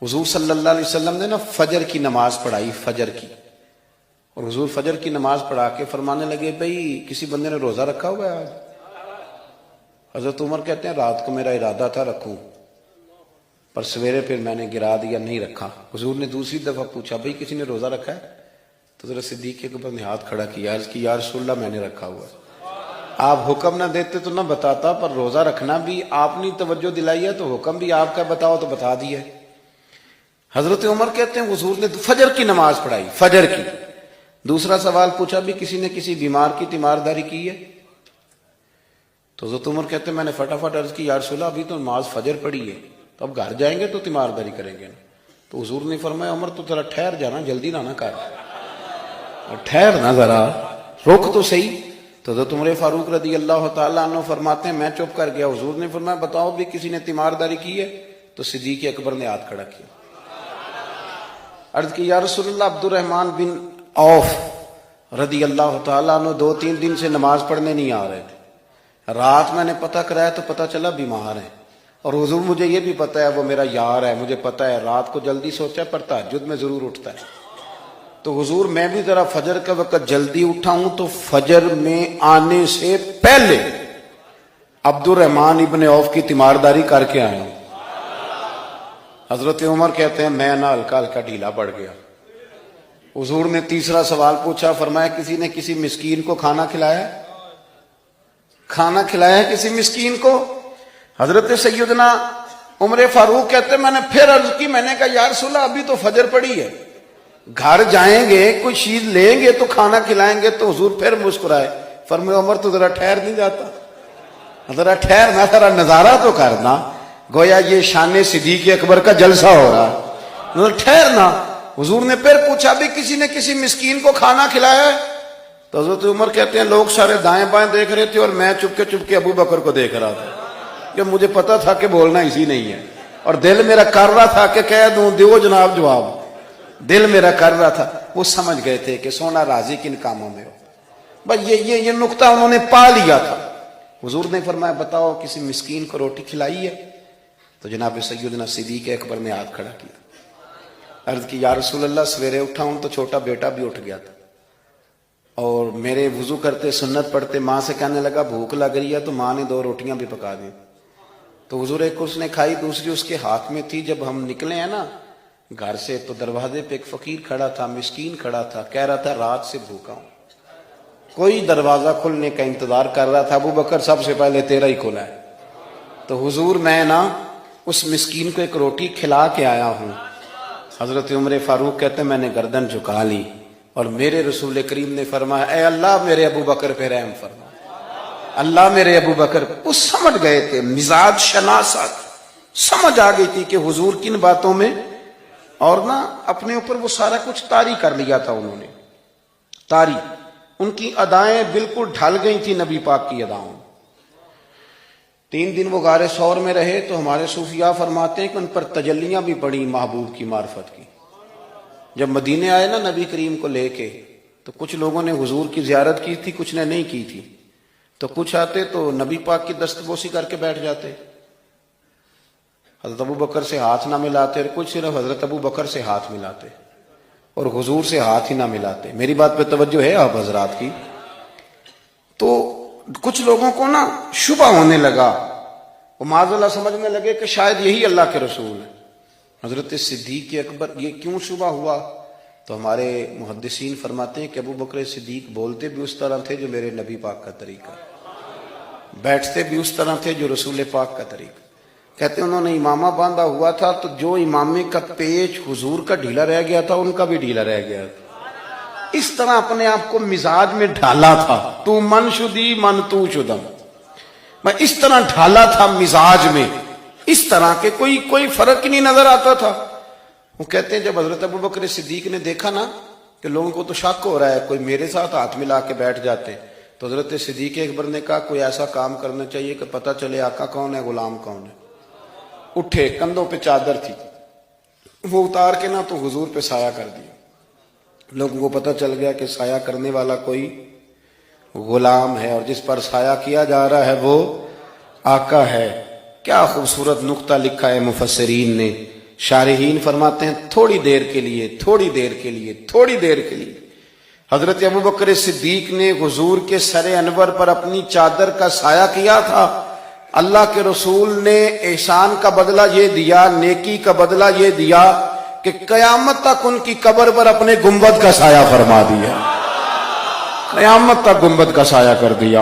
حضور صلی اللہ علیہ وسلم نے نا فجر کی نماز پڑھائی، فجر کی، اور حضور فجر کی نماز پڑھا کے فرمانے لگے بھئی کسی بندے نے روزہ رکھا ہوا ہے آج؟ حضرت عمر کہتے ہیں رات کو میرا ارادہ تھا رکھوں، پر سویرے پھر میں نے گرا دیا، نہیں رکھا۔ حضور نے دوسری دفعہ پوچھا بھئی کسی نے روزہ رکھا ہے؟ تو حضرت صدیق کے اوپر نے ہاتھ کھڑا کیا، عرض کی یا رسول اللہ میں نے رکھا ہوا ہے۔ آپ حکم نہ دیتے تو نہ بتاتا، پر روزہ رکھنا بھی آپ نے توجہ دلائی ہے تو حکم بھی آپ کا بتاؤ تو بتا دیا۔ حضرت عمر کہتے ہیں حضور نے فجر کی نماز پڑھائی، فجر کی۔ دوسرا سوال پوچھا بھی کسی نے کسی بیمار کی تیمارداری کی ہے؟ تو حضرت عمر کہتے ہیں میں نے فٹافٹ عرض کی یا رسول اللہ ابھی تو نماز فجر پڑھی ہے، تو اب گھر جائیں گے تو تیمارداری کریں گے نا۔ تو حضور نے فرمایا عمر تو ذرا ٹھہر جانا، جلدی نہ کر، ٹھہر نا ذرا، روک تو صحیح۔ تو حضرت عمر فاروق رضی اللہ تعالیٰ عنہ فرماتے ہیں میں چپ کر گیا، حضور نے فرمایا بتاؤ بھی کسی نے تیمارداری کی ہے؟ تو صدیق اکبر نے ہاتھ کھڑا کیا، عرض کی یا رسول اللہ عبد الرحمن بن عوف رضی اللہ تعالیٰ عنہ 2-3 دن سے نماز پڑھنے نہیں آ رہے تھے، رات میں نے پتہ کرایا تو پتہ چلا بیمار ہیں، اور حضور مجھے یہ بھی پتہ ہے وہ میرا یار ہے، مجھے پتہ ہے رات کو جلدی سوچا پر تہجد میں ضرور اٹھتا ہے، تو حضور میں بھی ذرا فجر کا وقت جلدی اٹھا ہوں تو فجر میں آنے سے پہلے عبد الرحمن ابن عوف کی تیمارداری کر کے آیا ہوں۔ حضرت عمر کہتے ہیں میں نہ ہلکا ہلکا ڈھیلا پڑ گیا۔ حضور نے تیسرا سوال پوچھا، فرمایا کسی نے کسی مسکین کو کھانا کھلایا؟ کھانا کھلایا ہے کسی مسکین کو؟ حضرت سیدنا عمر فاروق کہتے ہیں میں نے پھر عرض کی، میں نے کہا یا رسول اللہ ابھی تو فجر پڑی ہے، گھر جائیں گے کوئی چیز لیں گے تو کھانا کھلائیں گے۔ تو حضور پھر مسکرائے، فرمایا عمر تو ذرا ٹھہر نہیں جاتا، ذرا ٹھہرنا، ذرا نظارہ تو کرنا، گویا یہ شان صدیق اکبر کا جلسہ ہو رہا، ٹھہرنا۔ حضور نے پھر پوچھا بھی کسی نے کسی مسکین کو کھانا کھلایا ہے؟ تو حضرت عمر کہتے ہیں لوگ سارے دائیں بائیں دیکھ رہے تھے اور میں چپ کے ابو بکر کو دیکھ رہا تھا، کہ مجھے پتا تھا کہ بولنا اسی نہیں ہے، اور دل میرا کر رہا تھا کہ کہہ دوں دیو جناب جواب، دل میرا کر رہا تھا۔ وہ سمجھ گئے تھے کہ سونا راضی کن کاموں میں ہو، بس یہ نقطہ انہوں نے پا لیا تھا۔ حضور نے فرمایا بتاؤ کسی مسکین کو روٹی کھلائی ہے؟ تو جناب سیدنا صدیق اکبر نے ہاتھ کھڑا کیا، عرض کی یا رسول اللہ سویرے اٹھا ہوں تو چھوٹا بیٹا بھی اٹھ گیا تھا، اور میرے وضو کرتے سنت پڑھتے ماں سے کہنے لگا بھوک لگ رہی ہے، تو ماں نے 2 روٹیاں بھی پکا دی، تو حضور ایک اس نے کھائی دوسری اس کے ہاتھ میں تھی۔ جب ہم نکلے ہیں نا گھر سے تو دروازے پہ ایک فقیر کھڑا تھا، مسکین کھڑا تھا، کہہ رہا تھا رات سے بھوکا ہوں، کوئی دروازہ کھلنے کا انتظار کر رہا تھا، ابو بکر سب سے پہلے تیرا ہی کھلا ہے۔ تو حضور میں نا اس مسکین کو ایک روٹی کھلا کے آیا ہوں۔ حضرت عمر فاروق کہتے ہیں میں نے گردن جھکا لی، اور میرے رسول کریم نے فرمایا اے اللہ میرے ابو بکر پہ رحم فرما، اللہ میرے ابو بکر۔ وہ سمجھ گئے تھے، مزاج شناست سمجھ آ گئی تھی کہ حضور کن باتوں میں، اور نا اپنے اوپر وہ سارا کچھ طاری کر لیا تھا انہوں نے، طاری، ان کی ادائیں بالکل ڈھل گئی تھی نبی پاک کی اداؤں۔ 3 دن وہ غار ثور میں رہے تو ہمارے صوفیاء فرماتے ہیں کہ ان پر تجلیاں بھی پڑی محبوب کی معرفت کی۔ جب مدینے آئے نا نبی کریم کو لے کے، تو کچھ لوگوں نے حضور کی زیارت کی تھی، کچھ نے نہیں کی تھی، تو کچھ آتے تو نبی پاک کی دستبوسی کر کے بیٹھ جاتے، حضرت ابو بکر سے ہاتھ نہ ملاتے، اور کچھ صرف حضرت ابو بکر سے ہاتھ ملاتے اور حضور سے ہاتھ ہی نہ ملاتے۔ میری بات پہ توجہ ہے آپ حضرات کی؟ تو کچھ لوگوں کو نا شبہ ہونے لگا، وہ معاذ اللہ سمجھنے لگے کہ شاید یہی اللہ کے رسول ہے۔ حضرت صدیق اکبر، یہ کیوں شبہ ہوا؟ تو ہمارے محدثین فرماتے ہیں کہ ابو بکر صدیق بولتے بھی اس طرح تھے جو میرے نبی پاک کا طریقہ، بیٹھتے بھی اس طرح تھے جو رسول پاک کا طریقہ۔ کہتے ہیں انہوں نے امامہ باندھا ہوا تھا تو جو امامے کا پیچ حضور کا ڈھیلا رہ گیا تھا ان کا بھی ڈھیلا رہ گیا تھا، اس طرح اپنے آپ کو مزاج میں ڈھالا تھا، تو من شدی من تو شدم، میں اس طرح ڈھالا تھا مزاج میں، اس طرح کے کوئی فرق ہی نہیں نظر آتا تھا۔ وہ کہتے ہیں جب حضرت ابو بکر صدیق نے دیکھا نا کہ لوگوں کو تو شک ہو رہا ہے، کوئی میرے ساتھ ہاتھ ملا کے بیٹھ جاتے، تو حضرت صدیق اکبر نے کہا کوئی ایسا کام کرنا چاہیے کہ پتہ چلے آقا کون ہے غلام کون ہے۔ اٹھے، کندھوں پہ چادر تھی، وہ اتار کے نا تو حضور پہ سایہ کر دیا، لوگوں کو پتہ چل گیا کہ سایہ کرنے والا کوئی غلام ہے، اور جس پر سایہ کیا جا رہا ہے وہ آقا ہے۔ کیا خوبصورت نقطہ لکھا ہے مفسرین نے شارحین فرماتے ہیں تھوڑی دیر کے لیے، تھوڑی دیر کے لیے، تھوڑی دیر کے لیے حضرت ابوبکر صدیق نے حضور کے سر انور پر اپنی چادر کا سایہ کیا تھا۔ اللہ کے رسول نے احسان کا بدلہ یہ دیا، نیکی کا بدلہ یہ دیا کہ قیامت تک ان کی قبر پر اپنے گنبد کا سایہ فرما دیا، قیامت تک گنبد کا سایہ کر دیا۔